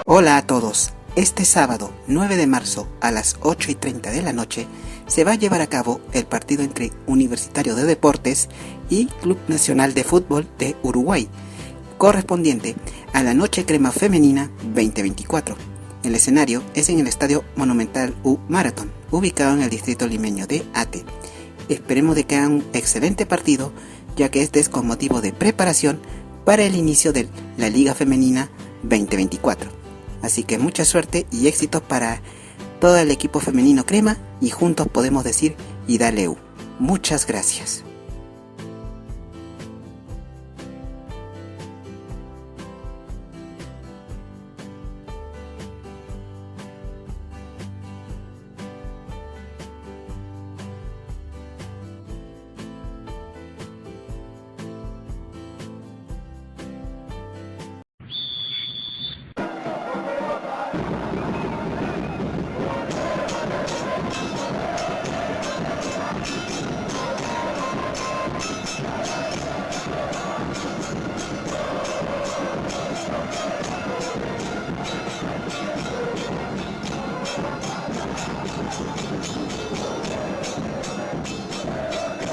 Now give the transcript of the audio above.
Hola a todos, este sábado 9 de marzo a las 8:30 de la noche se va a llevar a cabo el partido entre Universitario de Deportes y Club Nacional de Fútbol de Uruguay, correspondiente a la Noche Crema Femenina 2024. El escenario es en el Estadio Monumental U Marathon, ubicado en el distrito limeño de Ate. Esperemos de que hagan un excelente partido, ya que este es con motivo de preparación para el inicio de la Liga Femenina 2024. Así que mucha suerte y éxitos para todo el equipo femenino crema y juntos podemos decir y dale U. Muchas gracias.